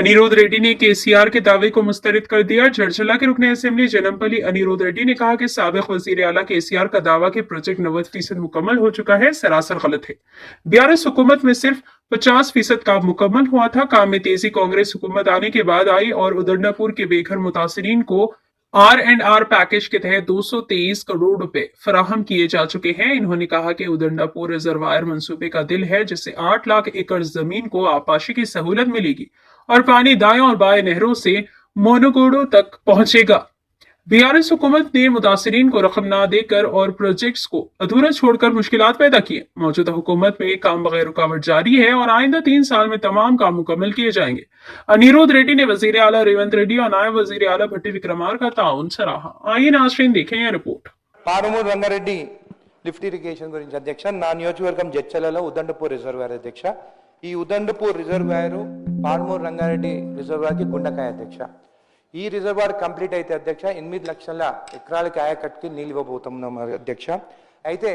अनिरुद्ध रेड्डी ने केसीआर के दावे को मुस्तरद कर दिया। झरझला के रुकने असेंबली जनमपल्ली अनिरुद्ध रेड्डी ने कहा कि साबिक वजीर आला केसीआर का दावा कि प्रोजेक्ट 90% मुकम्मल हो चुका है सरासर गलत है। बीआरएस हुकूमत में सिर्फ 50% काम मुकम्मल हुआ था। काम में तेजी कांग्रेस हुकूमत आने के बाद आई और उदंडापुर के बेघर मुतासरीन को R&R पैकेज के तहत 223 करोड़ रुपए फराहम किए जा चुके हैं। इन्होंने कहा कि उदंडापुर रिजर्वायर मंसूबे का दिल है, जिससे 8 लाख एकड़ जमीन को आपाशी की सहूलत मिलेगी और पानी दाएं और बाएं नहरों से मोनोगोडो तक पहुंचेगा। बीआरएस हुकूमत ने मुतासरीन को रकम ना देकर और प्रोजेक्ट्स को अधूरा छोड़कर मुश्किलात पैदा किए। मौजूदा हुकूमत में काम बगैर रुकावट जारी है और आइंदा 3 साल में तमाम काम मुकम्मल किए जाएंगे। अनिरुद्ध रेड्डी ने वजीर आला रेवंत रेड्डी और नायब वजीर आला भट्टी विक्रमार का ताउन सराहा। आइए नाज़रीन देखें यह रिपोर्ट। పారుమూరు రంగారెడ్డి లిఫ్ట్ ఇరిగేషన్ గురించి అధ్యక్ష, నా నియోజకవర్గం జడ్చలలో ఉదండపూర్ రిజర్వాయర్ అధ్యక్ష. ఈ ఉదండపూర్ రిజర్వాయర్ పారుమూరు రంగారెడ్డి రిజర్వాయర్ కి గుండకాయ అధ్యక్ష. ఈ రిజర్వాయర్ కంప్లీట్ అయితే అధ్యక్ష 8 లక్షల ఎకరాలకి ఆయకట్టుకి నీళ్ళు ఇవ్వబోతున్నాం అధ్యక్ష. అయితే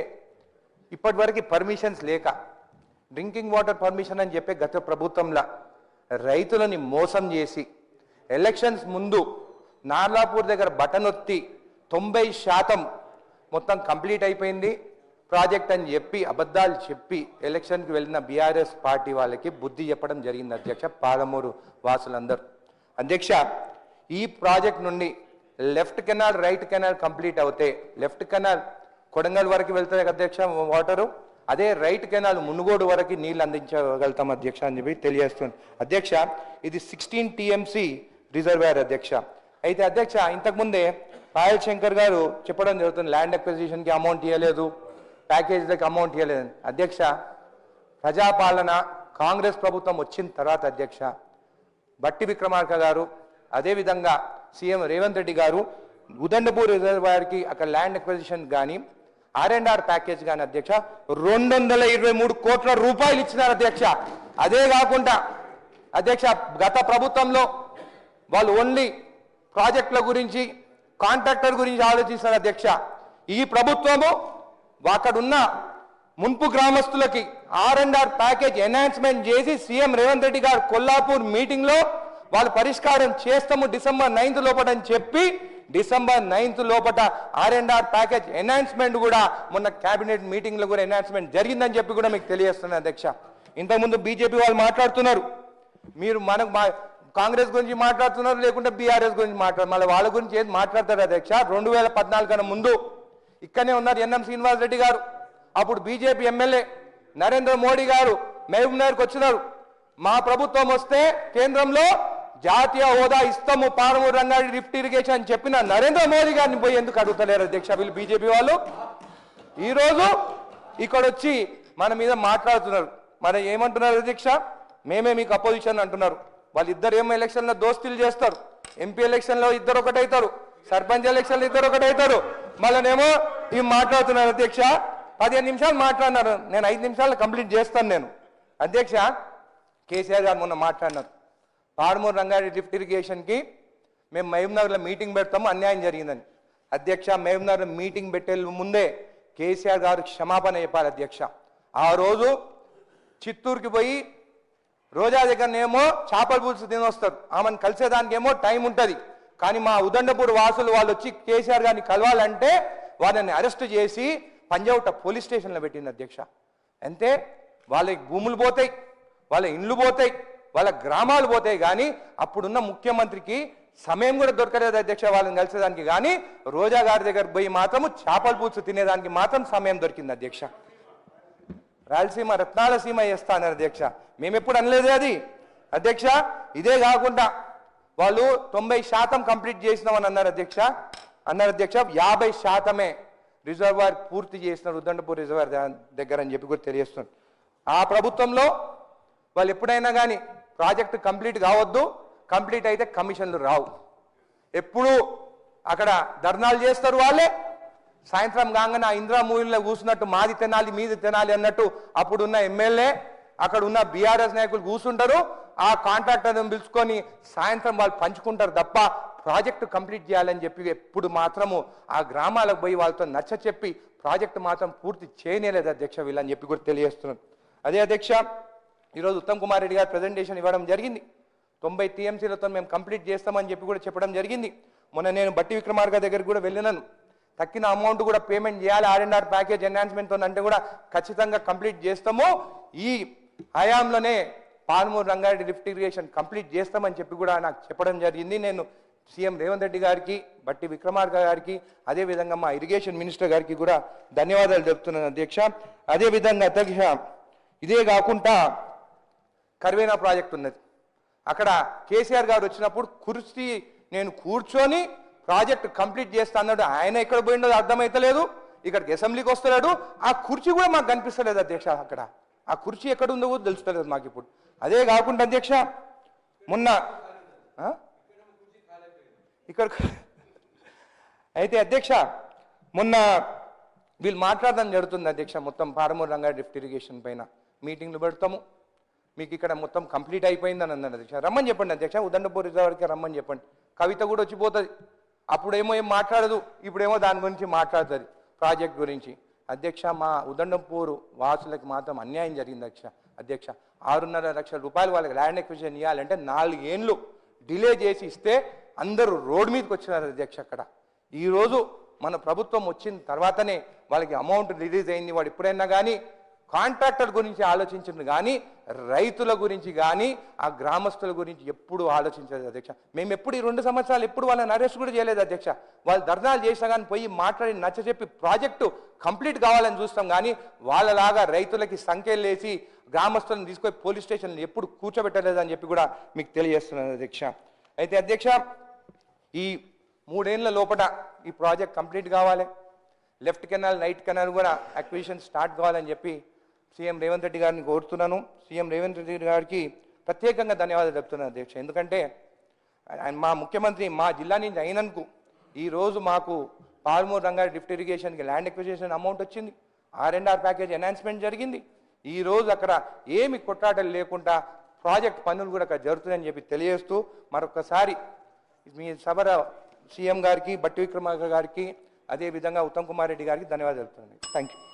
ఇప్పటివరకు పర్మిషన్స్ లేక డ్రింకింగ్ వాటర్ పర్మిషన్ అని చెప్పి గత ప్రభుత్వంలో రైతులని మోసం చేసి ఎలక్షన్స్ ముందు నార్లాపూర్ దగ్గర బటన్ ఒత్తి 90% మొత్తం కంప్లీట్ అయిపోయింది ప్రాజెక్ట్ అని చెప్పి అబద్ధాలు చెప్పి ఎలక్షన్కి వెళ్ళిన బీఆర్ఎస్ పార్టీ వాళ్ళకి బుద్ధి చెప్పడం జరిగింది అధ్యక్ష. పాలమూరు వాసులందరూ అధ్యక్ష, ఈ ప్రాజెక్ట్ నుండి left canal right canal complete అవుతే లెఫ్ట్ కెనాల్ కొడంగల్ వరకు వెళ్తుంది అధ్యక్ష వాటరు, అదే రైట్ కెనాల్ మునుగోడు వరకు నీళ్ళు అందించగలుగుతాం అధ్యక్ష అని చెప్పి తెలియజేస్తుంది అధ్యక్ష. ఇది 16 TMC రిజర్వాయర్ అధ్యక్ష. అయితే అధ్యక్ష ఇంతకుముందే పాయల్ శంకర్ గారు చెప్పడం జరుగుతుంది ల్యాండ్ అక్విజిషన్కి అమౌంట్ ఇవ్వలేదు, ప్యాకేజీలకు అమౌంట్ ఇవ్వలేదు అధ్యక్ష. ప్రజాపాలన కాంగ్రెస్ ప్రభుత్వం వచ్చిన తర్వాత అధ్యక్ష భట్టి విక్రమార్క గారు అదేవిధంగా సీఎం రేవంత్ రెడ్డి గారు ఉదండపూర్ రిజర్వాయర్కి అక్కడ ల్యాండ్ అక్విజిషన్ కానీ R&R ప్యాకేజ్ కానీ అధ్యక్ష 223 కోట్ల రూపాయలు ఇచ్చినారు అధ్యక్ష. అదే కాకుండా అధ్యక్ష గత ప్రభుత్వంలో వాళ్ళు ఓన్లీ ప్రాజెక్టుల గురించి కాంట్రాక్టర్ గురించి ఆలోచిస్తారు అధ్యక్ష. ఈ ప్రభుత్వము అక్కడున్న మున్పు గ్రామస్తులకి R&R ప్యాకేజ్ ఎన్హాన్స్మెంట్ చేసి సీఎం రేవంత్ రెడ్డి గారు కొల్లాపూర్ మీటింగ్ లో వాళ్ళు పరిష్కారం చేస్తాము డిసెంబర్ 9th లోపల అని చెప్పి డిసెంబర్ 9th లోపల R&R ప్యాకేజ్ ఎన్హాన్స్మెంట్ కూడా మొన్న కేబినెట్ మీటింగ్ లో కూడా ఎన్హాన్స్మెంట్ జరిగిందని చెప్పి కూడా మీకు తెలియజేస్తున్నాను అధ్యక్ష. ఇంతకుముందు బీజేపీ వాళ్ళు మాట్లాడుతున్నారు, మీరు మనకు కాంగ్రెస్ గురించి మాట్లాడుతున్నారు లేకుంటే బీఆర్ఎస్ గురించి మాట్లాడుతున్నారు, మళ్ళీ వాళ్ళ గురించి ఏది మాట్లాడతారు అధ్యక్ష. 2014 కన్నా ముందు ఇక్కడనే ఉన్నారు ఎన్ఎం శ్రీనివాస్ రెడ్డి గారు, అప్పుడు బీజేపీ ఎమ్మెల్యే నరేంద్ర మోడీ గారు మహబూబ్ నగర్కి వచ్చినారు. మా ప్రభుత్వం వస్తే కేంద్రంలో జాతీయ హోదా ఇస్తాము పారుమూరు రంగారెడ్డి లిఫ్ట్ ఇరిగేషన్ అని చెప్పిన నరేంద్ర మోదీ గారిని పోయి ఎందుకు అడుగుతలేరు అధ్యక్ష వీళ్ళు బీజేపీ వాళ్ళు? ఈరోజు ఇక్కడ వచ్చి మన మీద మాట్లాడుతున్నారు. మరి ఏమంటున్నారు అధ్యక్ష? మేమే మీకు అపోజిషన్ అంటున్నారు. వాళ్ళిద్దరు ఏమో ఎలక్షన్లో దోస్తులు చేస్తారు, ఎంపీ ఎలక్షన్లో ఇద్దరు ఒకటవుతారు, సర్పంచ్ ఎలక్షన్లో ఇద్దరు ఒకటవుతారు. మళ్ళనేమో ఇవి మాట్లాడుతున్నారు అధ్యక్ష. 15 నిమిషాలు మాట్లాడినారు, నేను 5 నిమిషాలు కంప్లీట్ చేస్తాను నేను అధ్యక్ష. కేసీఆర్ గారు మొన్న మాట్లాడినారు పారుమూరు రంగారెడ్డి లిఫ్ట్ ఇరిగేషన్కి మేము మహబూబ్ నగర్లో మీటింగ్ పెడతాము అన్యాయం జరిగిందని. అధ్యక్ష మహబూబ్ నగర్లో మీటింగ్ పెట్టే ముందే కేసీఆర్ గారు క్షమాపణ చెప్పాలి అధ్యక్ష. ఆ రోజు చిత్తూరుకి పోయి రోజా దగ్గరనేమో చేపల పులుసు తినొస్తారు, ఆమెను కలిసేదానికి ఏమో టైం ఉంటుంది. కానీ మా ఉదండపూర్ వాసులు వాళ్ళు వచ్చి కేసీఆర్ గారిని కలవాలంటే వాళ్ళని అరెస్ట్ చేసి పంజాగుట్ట పోలీస్ స్టేషన్లో పెట్టింది అధ్యక్ష. అంతే వాళ్ళ భూములు పోతాయి, వాళ్ళ ఇండ్లు పోతాయి, వాళ్ళ గ్రామాలు పోతాయి. కానీ అప్పుడున్న ముఖ్యమంత్రికి సమయం కూడా దొరకలేదు అధ్యక్ష వాళ్ళని కలిసేదానికి. కానీ రోజా గారి దగ్గర పోయి మాత్రము చేపల పులుసు తినేదానికి మాత్రం సమయం దొరికింది అధ్యక్ష. రాయలసీమ రత్నాల సీమ చేస్తా అన్నారు అధ్యక్ష, మేము ఎప్పుడు అనలేదు అది అధ్యక్ష. ఇదే కాకుండా వాళ్ళు 90% కంప్లీట్ చేసినామని అన్నారు అధ్యక్ష. 50% రిజర్వాయర్ పూర్తి చేసినారు ఉదండపూర్ రిజర్వాయర్ దగ్గర అని చెప్పి కూడా తెలియజేస్తున్నారు. ఆ ప్రభుత్వంలో వాళ్ళు ఎప్పుడైనా కానీ ప్రాజెక్టు కంప్లీట్ కావద్దు, కంప్లీట్ అయితే కమిషన్లు రావు, ఎప్పుడు అక్కడ ధర్నాలు చేస్తారు వాళ్ళే. సాయంత్రం కాగానే ఆ ఇందిరా మూవీలో కూర్చున్నట్టు మాది తినాలి మీది తినాలి అన్నట్టు అప్పుడున్న ఎమ్మెల్యే అక్కడ ఉన్న బీఆర్ఎస్ నాయకులు కూర్చుంటారు, ఆ కాంట్రాక్టర్ని పిలుచుకొని సాయంత్రం వాళ్ళు పంచుకుంటారు తప్ప ప్రాజెక్టు కంప్లీట్ చేయాలని చెప్పి ఎప్పుడు మాత్రము ఆ గ్రామాలకు పోయి వాళ్ళతో నచ్చ చెప్పి ప్రాజెక్టు మాత్రం పూర్తి చేయనేలేదు అధ్యక్ష వీళ్ళని చెప్పి కూడా తెలియజేస్తున్నారు. అదే అధ్యక్ష ఈరోజు ఉత్తమ్ కుమార్ రెడ్డి గారు ప్రెజెంటేషన్ ఇవ్వడం జరిగింది. 90 టీఎంసీలతో మేము కంప్లీట్ చేస్తామని చెప్పి కూడా చెప్పడం జరిగింది. మొన్న నేను బట్టి విక్రమార్క దగ్గరికి కూడా వెళ్ళినాను. తక్కిన అమౌంట్ కూడా పేమెంట్ చేయాలి R&R ప్యాకేజ్ ఎన్హాన్స్మెంట్తో అంటే కూడా ఖచ్చితంగా కంప్లీట్ చేస్తాము. ఈ హయాంలోనే Palamuru Rangareddy lift irrigation complete చేస్తామని చెప్పి కూడా నాకు చెప్పడం జరిగింది. నేను సీఎం రేవంత్ రెడ్డి గారికి, బట్టి విక్రమార్క గారికి, అదేవిధంగా మా ఇరిగేషన్ మినిస్టర్ గారికి కూడా ధన్యవాదాలు చెప్తున్నాను అధ్యక్ష. అదేవిధంగా అధ్యక్ష, ఇదే కాకుండా కర్వేనా ప్రాజెక్ట్ ఉన్నది. అక్కడ కేసీఆర్ గారు వచ్చినప్పుడు కుర్చీ నేను కూర్చొని ప్రాజెక్ట్ కంప్లీట్ చేస్తా అన్నాడు. ఆయన ఎక్కడ పోయిండో అర్థమైతలేదు, ఇక్కడికి అసెంబ్లీకి వస్తలేడు. ఆ కుర్చీ కూడా మాకు కనిపిస్తలేదు అధ్యక్ష. అక్కడ ఆ కుర్చీ ఎక్కడ ఉందో కూడా తెలుస్తలేదు మాకు ఇప్పుడు. అదే కాకుండా అధ్యక్ష, మొన్న ఇక్కడ అయితే అధ్యక్ష, మొన్న వీళ్ళు మాట్లాడడం జరుగుతుంది అధ్యక్ష. మొత్తం పాలమూరు రంగారెడ్డి లిఫ్ట్ ఇరిగేషన్ పైన మీటింగ్లు పెడతాము, మీకు ఇక్కడ మొత్తం కంప్లీట్ అయిపోయిందని అన్నాడు అధ్యక్ష. రమ్మని చెప్పండి అధ్యక్ష, ఉదండపూర్ రిజర్వాయర్కి రమ్మని చెప్పండి. కవిత కూడా వచ్చిపోతుంది. అప్పుడేమో ఏం మాట్లాడదు, ఇప్పుడేమో దాని గురించి మాట్లాడుతుంది, ప్రాజెక్ట్ గురించి. అధ్యక్ష, మా ఉదండపూర్ వాసులకు మాత్రం అన్యాయం జరిగింది అధ్యక్ష. 6.5 లక్షల రూపాయలు వాళ్ళకి ల్యాండ్ ఎక్విజిషన్ ఇవ్వాలంటే 4 ఏళ్ళు డిలే చేసి ఇస్తే అందరూ రోడ్డు మీదకి వచ్చినారు అధ్యక్ష. అక్కడ ఈరోజు మన ప్రభుత్వం వచ్చిన తర్వాతనే వాళ్ళకి అమౌంట్ రిలీజ్ అయింది. వాడు ఎప్పుడైనా కానీ కాంట్రాక్టర్ గురించి ఆలోచించింది కానీ రైతుల గురించి కానీ ఆ గ్రామస్తుల గురించి ఎప్పుడు ఆలోచించలేదు అధ్యక్ష. మేము ఎప్పుడు ఈ 2 సంవత్సరాలు ఎప్పుడు వాళ్ళని అరెస్ట్ కూడా చేయలేదు అధ్యక్ష. వాళ్ళు ధర్నాలు చేసినా కానీ పోయి మాట్లాడి నచ్చచెప్పి ప్రాజెక్టు కంప్లీట్ కావాలని చూస్తాం కానీ వాళ్ళలాగా రైతులకి సంఖ్యలు వేసి గ్రామస్తులను తీసుకొని పోలీస్ స్టేషన్లు ఎప్పుడు కూర్చోబెట్టలేదు అని చెప్పి కూడా మీకు తెలియజేస్తున్నాను అధ్యక్ష. అయితే అధ్యక్ష, ఈ 3 ఏళ్ల లోపల ఈ ప్రాజెక్ట్ కంప్లీట్ కావాలి. లెఫ్ట్ కెనాల్, రైట్ కెనాల్ కూడా అక్విజిషన్ స్టార్ట్ కావాలని చెప్పి సీఎం రేవంత్ రెడ్డి గారిని కోరుతున్నాను. సీఎం రేవంత్ రెడ్డి గారికి ప్రత్యేకంగా ధన్యవాదాలు చెప్తున్నాను అధ్యక్ష. ఎందుకంటే ఆయన మా ముఖ్యమంత్రి మా జిల్లా నుంచి అయినందుకు ఈరోజు మాకు పాల్మూరు రంగారెడ్డి లిఫ్ట్ ఇరిగేషన్కి ల్యాండ్ ఎక్విజిషన్ అమౌంట్ వచ్చింది, R&R ప్యాకేజ్ ఎన్హాన్స్మెంట్ జరిగింది. ఈరోజు అక్కడ ఏమి కొట్లాటలు లేకుండా ప్రాజెక్ట్ పనులు కూడా అక్కడ జరుగుతున్నాయని చెప్పి తెలియజేస్తూ మరొకసారి మీ సభర సీఎం గారికి, బట్టి విక్రమార్క గారికి, అదేవిధంగా ఉత్తమ్ కుమార్ రెడ్డి గారికి ధన్యవాదాలు చెప్తున్నాను. Thank you.